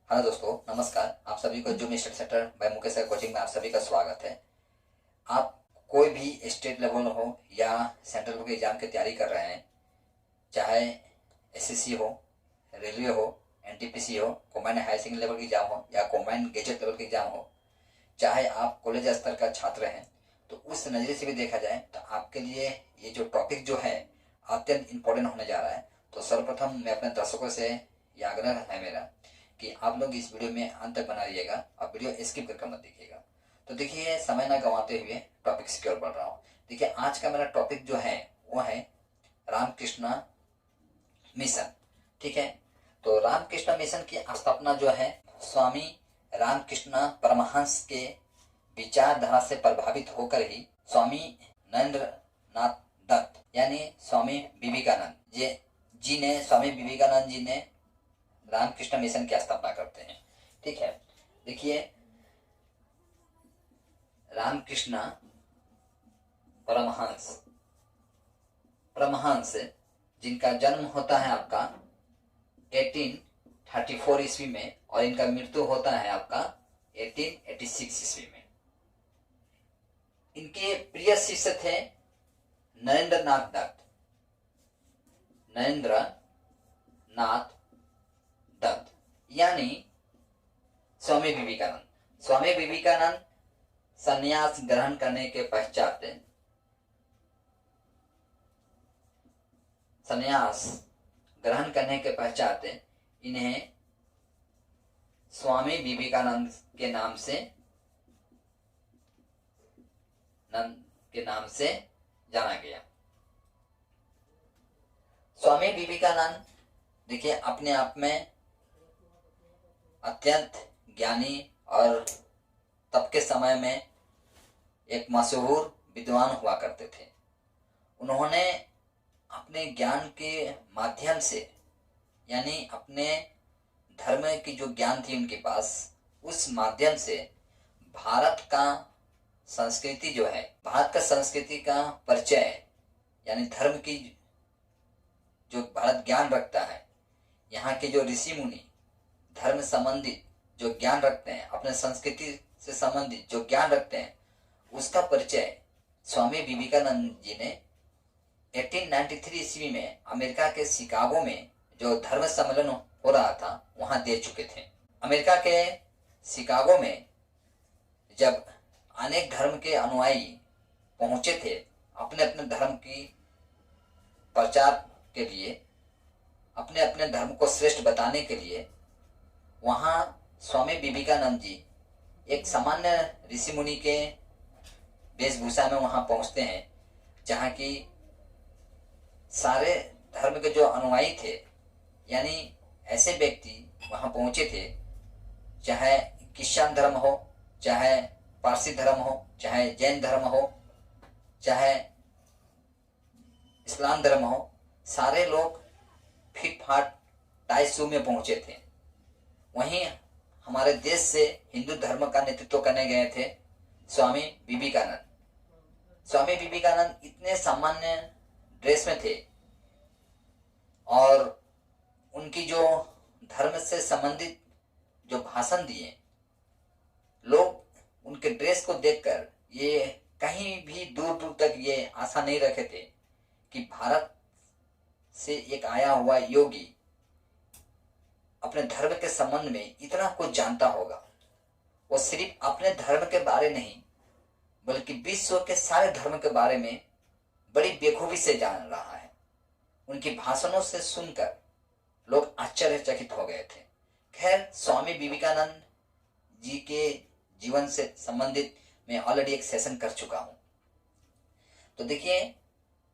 Hello दोस्तों, नमस्कार। आप सभी को zoom study centre by Mukesh sir coaching में आप सभी का स्वागत है। आप कोई भी स्टेट लेवल हो या सेंट्रल लेवल के एग्जाम की तैयारी कर रहे हैं, चाहे एसएससी हो, रेलवे हो, एनटीपीसी हो, कॉम्बाइंड हायर सेकेंडरी लेवल की एग्जाम हो या कॉम्बाइंड ग्रेजुएट लेवल की एग्जाम हो, चाहे आप कॉलेज स्तर का छात्र हैं, तो उस नज़रिए से भी देखा जाए तो आपके लिए ये जो टॉपिक जो है अत्यंत इम्पोर्टेंट होने जा रहा है। तो सर्वप्रथम मैं अपने दर्शकों से यह आग्रह है मेरा कि आप लोग इस वीडियो में अंत तक बना रहिएगा और वीडियो स्किप करके मत देखिएगा। तो देखिए, समय ना गंवाते हुए टॉपिक की ओर बढ़ रहा हूँ। देखिए, आज का मेरा टॉपिक जो है वो है रामकृष्ण मिशन। ठीक है, तो रामकृष्ण मिशन की स्थापना जो है स्वामी रामकृष्ण परमहंस के विचारधारा से प्रभावित होकर ही स्वामी नरेंद्र नाथ दत्त यानी स्वामी विवेकानंद स्वामी विवेकानंद जी ने रामकृष्ण मिशन की स्थापना करते हैं। ठीक है, देखिए, रामकृष्ण परमहंस परमहंस जिनका जन्म होता है आपका 1834 ईस्वी में और इनका मृत्यु होता है आपका 1886 ईस्वी में। इनके प्रिय शिष्य थे नरेंद्र नाथ दत्त। नरेंद्र नाथ दत्त यानी स्वामी विवेकानंद। स्वामी विवेकानंद संन्यास ग्रहण करने के पश्चात इन्हें स्वामी विवेकानंद के नाम से जाना गया। स्वामी विवेकानंद देखिए अपने आप में अत्यंत ज्ञानी और तब के समय में एक मशहूर विद्वान हुआ करते थे। उन्होंने अपने ज्ञान के माध्यम से यानी अपने धर्म की जो ज्ञान थी उनके पास, उस माध्यम से भारत का संस्कृति का परिचय यानी धर्म की जो भारत ज्ञान रखता है, यहाँ के जो ऋषि मुनि धर्म संबंधित जो ज्ञान रखते हैं, अपने संस्कृति से संबंधित जो ज्ञान रखते हैं, उसका परिचय स्वामी विवेकानंद जी ने 1893 ईस्वी में अमेरिका के शिकागो में जो धर्म सम्मेलन हो रहा था वहां दे चुके थे। अमेरिका के शिकागो में जब अनेक धर्म के अनुयायी पहुंचे थे अपने अपने धर्म की प्रचार के लिए, अपने अपने धर्म को श्रेष्ठ बताने के लिए, वहां स्वामी विवेकानंद जी एक सामान्य ऋषि मुनि के वेशभूषा में वहां पहुंचते हैं, जहां की सारे धर्म के जो अनुयायी थे यानी ऐसे व्यक्ति वहां पहुंचे थे, चाहे क्रिश्चियन धर्म हो, चाहे पारसी धर्म हो, चाहे जैन धर्म हो, चाहे इस्लाम धर्म हो, सारे लोग फिट फाट टाई शू में पहुंचे थे। वहीं हमारे देश से हिंदू धर्म का नेतृत्व करने गए थे स्वामी विवेकानंद। स्वामी विवेकानंद इतने सामान्य ड्रेस में थे और उनकी जो धर्म से संबंधित जो भाषण दिए, लोग उनके ड्रेस को देखकर ये कहीं भी दूर दूर तक ये आशा नहीं रखे थे कि भारत से एक आया हुआ योगी अपने धर्म के संबंध में इतना कुछ जानता होगा। वो सिर्फ अपने धर्म के बारे नहीं बल्कि विश्व के सारे धर्म के बारे में बड़ी बेखूबी से जान रहा है। उनकी भाषणों से सुनकर लोग आश्चर्यचकित हो गए थे। खैर, स्वामी विवेकानंद जी के जीवन से संबंधित मैं ऑलरेडी एक सेशन कर चुका हूं। तो देखिए,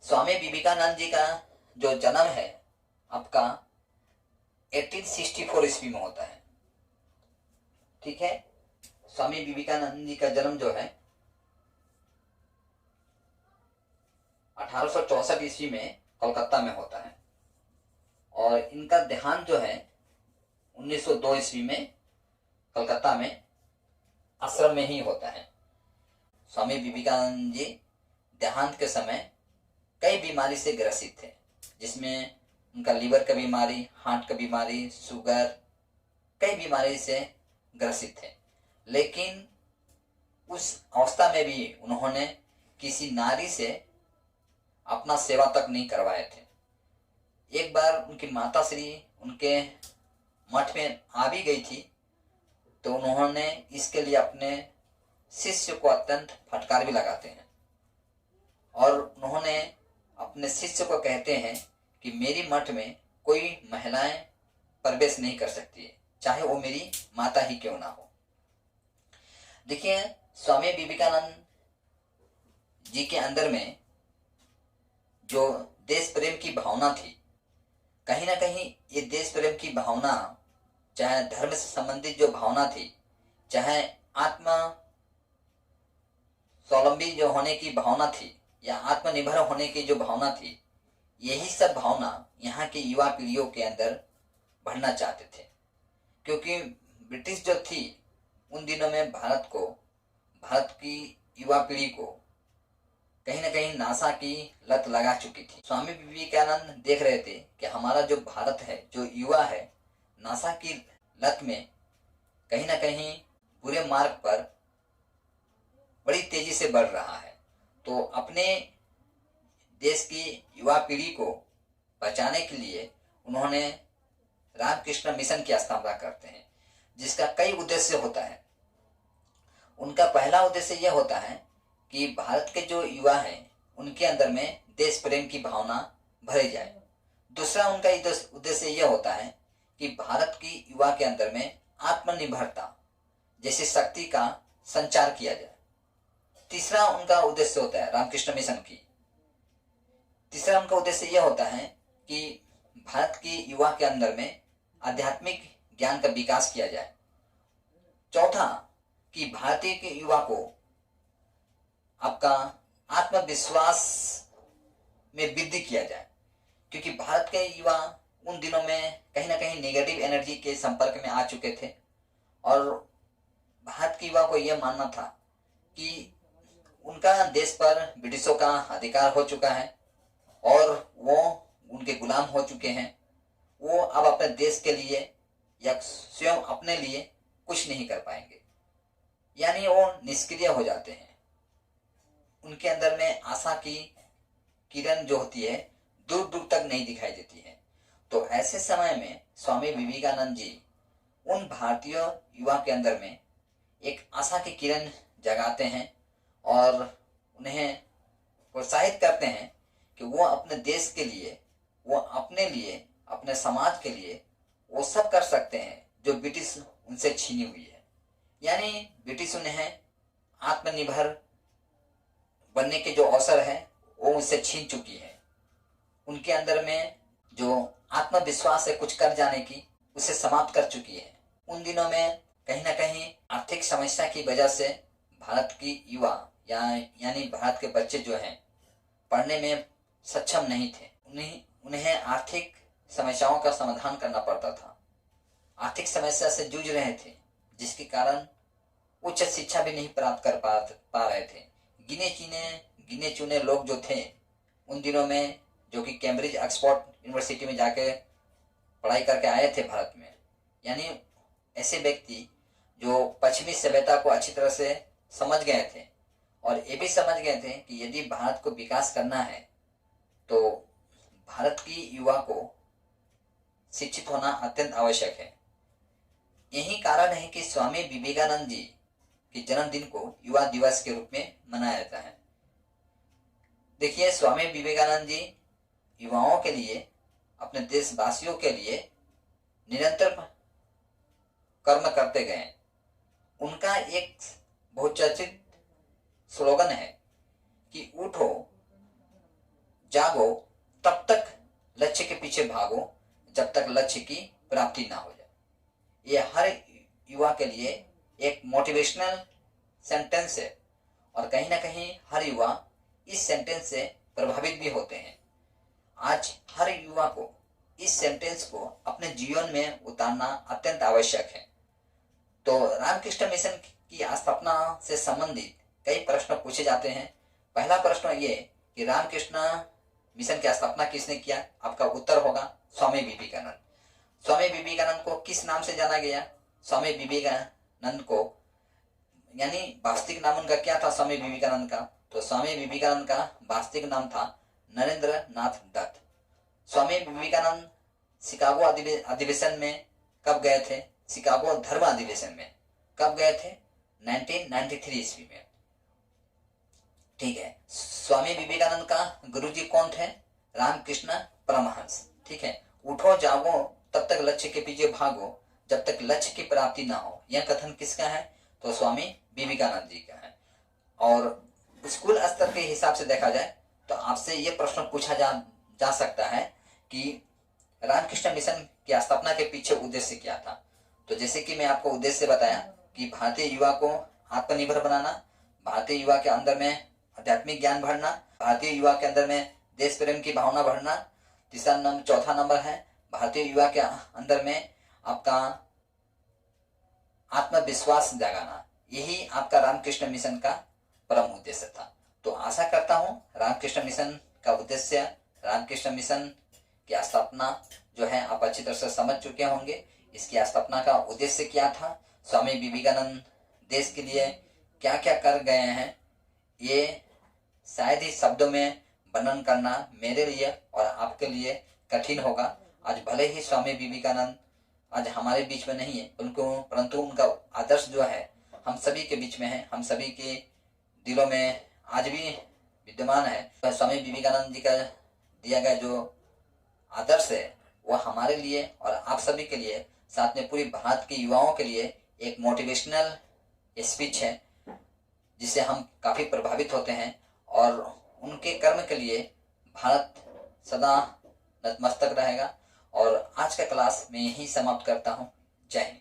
स्वामी विवेकानंद जी का जो जन्म है आपका 1864 ईस्वी में होता है। ठीक है, स्वामी विवेकानंद जी का जन्म जो है 1864 ईस्वी में कोलकाता में होता है और इनका देहांत जो है 1902 ईस्वी में कलकत्ता में आश्रम में ही होता है। स्वामी विवेकानंद जी देहांत के समय कई बीमारी से ग्रसित थे, जिसमें उनका लीवर का बीमारी, हार्ट का बीमारी, शुगर कई बीमारी से ग्रसित थे, लेकिन उस अवस्था में भी उन्होंने किसी नारी से अपना सेवा तक नहीं करवाए थे। एक बार उनकी माता श्री उनके मठ में आ भी गई थी, तो उन्होंने इसके लिए अपने शिष्य को अत्यंत फटकार भी लगाते हैं और उन्होंने अपने शिष्य को कहते हैं कि मेरी मठ में कोई महिलाएं प्रवेश नहीं कर सकती है, चाहे वो मेरी माता ही क्यों ना हो। देखिए, स्वामी विवेकानंद जी के अंदर में जो देश प्रेम की भावना थी, कहीं ना कहीं ये देश प्रेम की भावना, चाहे धर्म से संबंधित जो भावना थी, चाहे आत्मा स्वावलंबी जो होने की भावना थी या आत्मनिर्भर होने की जो भावना थी, यही सब भावना यहाँ की युवा पीढ़ियों के अंदर भरना चाहते थे। क्योंकि ब्रिटिश जो थी उन दिनों में भारत की युवा पीढ़ी को कहीं ना कहीं नासा की लत लगा चुकी थी। स्वामी विवेकानंद देख रहे थे कि हमारा जो भारत है, जो युवा है, नासा की लत में कहीं ना कहीं बुरे मार्ग पर बड़ी तेजी से बढ़ रहा है। तो अपने देश की युवा पीढ़ी को बचाने के लिए उन्होंने रामकृष्ण मिशन की स्थापना करते हैं, जिसका कई उद्देश्य होता है। उनका पहला उद्देश्य यह होता है कि भारत के जो युवा हैं उनके अंदर में देश प्रेम की भावना भरी जाए। दूसरा उनका उद्देश्य यह होता है कि भारत की युवा के अंदर में आत्मनिर्भरता जैसी शक्ति का संचार किया जाए। तीसरा उनका उद्देश्य होता है रामकृष्ण मिशन की, तीसरा उनका उद्देश्य यह होता है कि भारत की युवा के अंदर में आध्यात्मिक ज्ञान का विकास किया जाए। चौथा कि भारतीय के युवा को आपका आत्मविश्वास में वृद्धि किया जाए, क्योंकि भारत के युवा उन दिनों में कहीं ना कहीं नेगेटिव एनर्जी के संपर्क में आ चुके थे और भारत के युवा को यह मानना था कि उनका देश पर ब्रिटिशों का अधिकार हो चुका है और वो उनके गुलाम हो चुके हैं। वो अब अपने देश के लिए या स्वयं अपने लिए कुछ नहीं कर पाएंगे, यानी वो निष्क्रिय हो जाते हैं। उनके अंदर में आशा की किरण जो होती है दूर दूर तक नहीं दिखाई देती है। तो ऐसे समय में स्वामी विवेकानंद जी उन भारतीय युवा के अंदर में एक आशा की किरण जगाते हैं और उन्हें प्रोत्साहित करते हैं कि वो अपने देश के लिए, वो अपने लिए, अपने समाज के लिए वो सब कर सकते हैं जो ब्रिटिश उनसे छीनी हुई है। यानी ब्रिटिश उन्हें आत्मनिर्भर बनने के जो अवसर है वो उनसे छीन चुकी है। उनके अंदर में जो आत्मविश्वास है कुछ कर जाने की, उसे समाप्त कर चुकी है। उन दिनों में कहीं ना कहीं आर्थिक समस्या की वजह से भारत की युवा यानी भारत के बच्चे जो हैं पढ़ने में सक्षम नहीं थे। उन्हें आर्थिक समस्याओं का समाधान करना पड़ता था, आर्थिक समस्या से जूझ रहे थे, जिसके कारण उच्च शिक्षा भी नहीं प्राप्त कर पा रहे थे। गिने चुने लोग जो थे उन दिनों में, जो कि कैम्ब्रिज ऑक्सफोर्ड यूनिवर्सिटी में जाके पढ़ाई करके आए थे भारत में, यानी ऐसे व्यक्ति जो पश्चिमी सभ्यता को अच्छी तरह से समझ गए थे और ये भी समझ गए थे कि यदि भारत को विकास करना है तो भारत की युवा को शिक्षित होना अत्यंत आवश्यक है। यही कारण है कि स्वामी विवेकानंद जी के जन्मदिन को युवा दिवस के रूप में मनाया जाता है। देखिए, स्वामी विवेकानंद जी युवाओं के लिए, अपने देशवासियों के लिए निरंतर कर्म करते गए। उनका एक बहुचर्चित स्लोगन है कि उठो, जागो, तब तक लक्ष्य के पीछे भागो जब तक लक्ष्य की प्राप्ति ना हो जाए। ये हर युवा के लिए एक मोटिवेशनल सेंटेंस है और कहीं ना कहीं हर युवा इस सेंटेंस से प्रभावित भी होते हैं। आज हर युवा को इस सेंटेंस को अपने जीवन में उतारना अत्यंत आवश्यक है। तो रामकृष्ण मिशन की स्थापना से संबंधित कई प्रश्न पूछे जाते हैं। पहला प्रश्न ये कि रामकृष्ण मिशन की स्थापना किसने किया? आपका उत्तर होगा स्वामी विवेकानंद। स्वामी विवेकानंद को किस नाम से जाना गया? स्वामी विवेकानंद को, यानी वास्तविक नाम उनका क्या था स्वामी विवेकानंद का? तो स्वामी विवेकानंद का वास्तविक नाम था नरेंद्र नाथ दत्त। स्वामी विवेकानंद शिकागो अधिवेशन में कब गए थे? शिकागो धर्म अधिवेशन में कब गए थे? 1993 ईस्वी में। ठीक है। स्वामी विवेकानंद का गुरुजी कौन थे? रामकृष्ण परमहंस। ठीक है। उठो जागो तब तक लक्ष्य के पीछे भागो जब तक लक्ष्य की प्राप्ति ना हो, यह कथन किसका है? तो स्वामी विवेकानंद जी का है। और स्कूल स्तर के हिसाब से देखा जाए तो आपसे यह प्रश्न पूछा जा सकता है कि रामकृष्ण मिशन की स्थापना के पीछे उद्देश्य क्या था? तो जैसे कि मैं आपको उद्देश्य बताया कि भारतीय युवा को आत्मनिर्भर बनाना, भारतीय युवा के अंदर में आध्यात्मिक ज्ञान भरना, भारतीय युवा के अंदर में देश प्रेम की भावना भरना। चौथा नंबर है भारतीय युवा के अंदर में आपका आत्मविश्वास जगाना। यही आपका रामकृष्ण मिशन का परम उद्देश्य था। तो आशा करता हूं रामकृष्ण मिशन का उद्देश्य, रामकृष्ण मिशन की स्थापना जो है आप अच्छी तरह से समझ चुके होंगे। इसकी स्थापना का उद्देश्य क्या था, स्वामी विवेकानंद देश के लिए क्या क्या कर गए हैं, ये शायद ही शब्दों में वर्णन करना मेरे लिए और आपके लिए कठिन होगा। आज भले ही स्वामी विवेकानंद आज हमारे बीच में नहीं है, परंतु उनका आदर्श जो है हम सभी के बीच में है, हम सभी के दिलों में आज भी विद्यमान है। स्वामी विवेकानंद जी का दिया गया जो आदर्श है वह हमारे लिए और आप सभी के लिए, साथ में पूरी भारत के युवाओं के लिए एक मोटिवेशनल स्पीच है जिससे हम काफी प्रभावित होते हैं और उनके कर्म के लिए भारत सदा नतमस्तक रहेगा। और आज का क्लास मैं यहीं समाप्त करता हूँ। जय हिंद।